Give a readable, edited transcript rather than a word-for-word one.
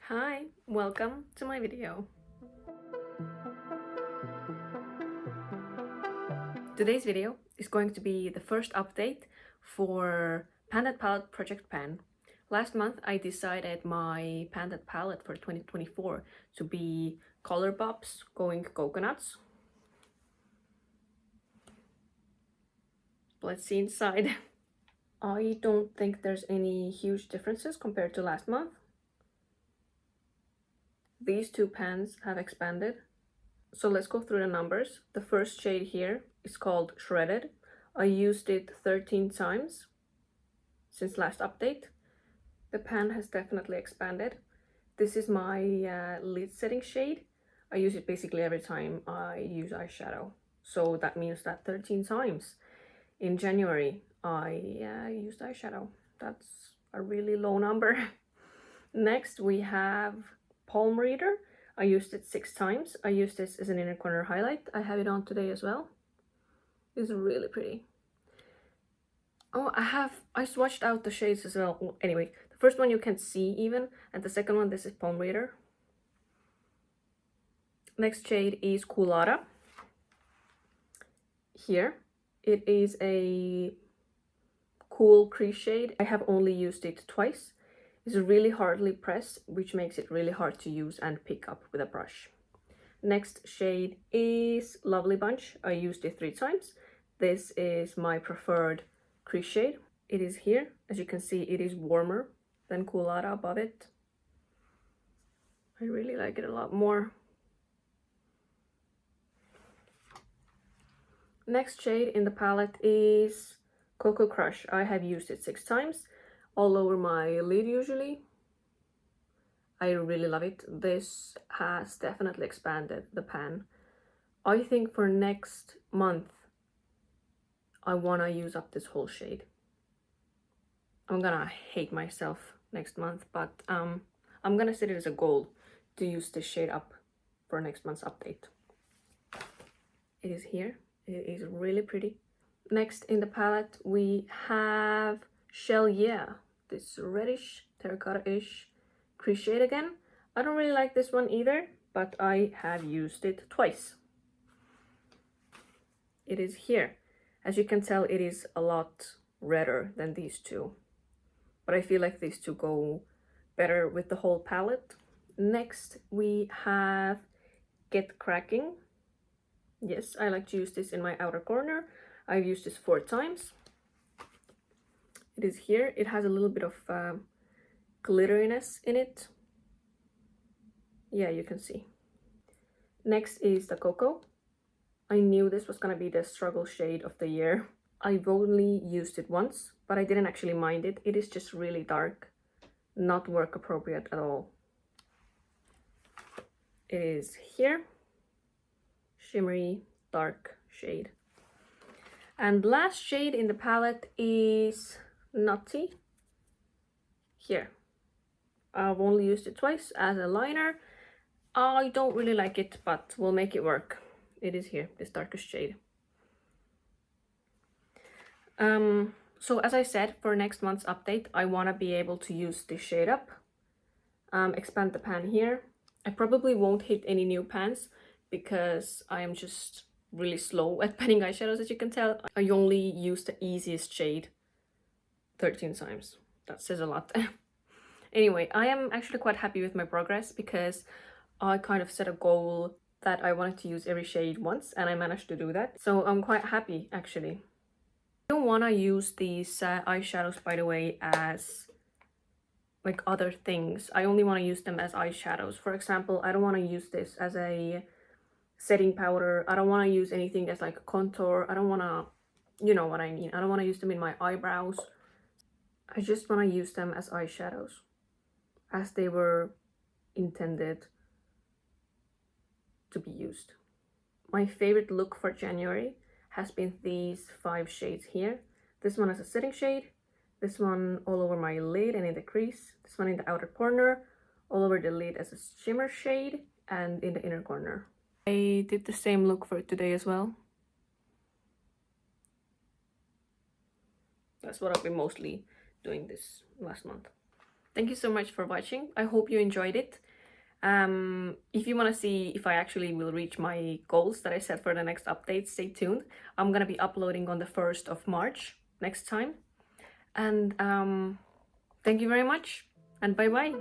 Hi, welcome to my video. Today's video is going to be the first update for Pandat Palette Project Pan. Last month I decided my Pandat palette for 2024 to be Colourpops Going Coconuts. Let's see inside. I don't think there's any huge differences compared to last month. These two pans have expanded. So let's go through the numbers. The first shade here is called Shredded. I used it 13 times since last update. The pan has definitely expanded. This is my lid setting shade. I use it basically every time I use eyeshadow. So that means that 13 times in January I used eyeshadow. That's a really low number. Next we have Palm Reader. I used it 6 times. I used this as an inner corner highlight. I have it on today as well. It's really pretty. Oh, I swatched out the shades as well. Well, anyway, the first one you can see even, and the second one, this is Palm Reader. Next shade is Coolada. Here, it is a cool crease shade. I have only used it twice. It's really hardly pressed, which makes it really hard to use and pick up with a brush. Next shade is Lovely Bunch. I used it 3 times. This is my preferred crease shade. It is here. As you can see, it is warmer than Coolada above it. I really like it a lot more. Next shade in the palette is Cocoa Crush. I have used it 6 times, all over my lid usually. I really love it. This has definitely expanded the pan. I think for next month, I wanna use up this whole shade. I'm gonna hate myself next month, but I'm gonna set it as a goal to use this shade up for next month's update. It is here. It is really pretty. Next in the palette we have Shell Yeah, this reddish terracotta-ish crease shade again. I don't really like this one either, but I have used it twice. It is here. As you can tell, it is a lot redder than these two, but I feel like these two go better with the whole palette. Next we have Get Cracking. Yes, I like to use this in my outer corner. I've used this 4 times. It is here. It has a little bit of glitteriness in it. Yeah, you can see. Next is the Cocoa. I knew this was gonna be the struggle shade of the year. I've only used it once, but I didn't actually mind it. It is just really dark, not work appropriate at all. It is here. Shimmery, dark shade. And last shade in the palette is Nutty. Here. I've only used it twice as a liner. I don't really like it, but we'll make it work. It is here, this darkest shade. So as I said, for next month's update, I want to be able to use this shade up. Expand the pan here. I probably won't hit any new pans because I am just really slow at panning eyeshadows, as you can tell. I only use the easiest shade 13 times. That says a lot. Anyway, I am actually quite happy with my progress because I kind of set a goal that I wanted to use every shade once and I managed to do that. So I'm quite happy actually. I don't want to use these eyeshadows, by the way, as like other things. I only want to use them as eyeshadows. For example, I don't want to use this as a setting powder. I don't want to use anything as like contour. I don't want to, you know what I mean. I don't want to use them in my eyebrows. I just want to use them as eyeshadows, as they were intended to be used. My favorite look for January has been these 5 shades here. This one is a setting shade, this one all over my lid and in the crease, this one in the outer corner, all over the lid as a shimmer shade, and in the inner corner. I did the same look for today as well. That's what I've been mostly doing this last month. Thank you so much for watching. I hope you enjoyed it. If you want to see if I actually will reach my goals that I set for the next update, stay tuned. I'm gonna be uploading on the 1st of March next time. And thank you very much, and bye bye.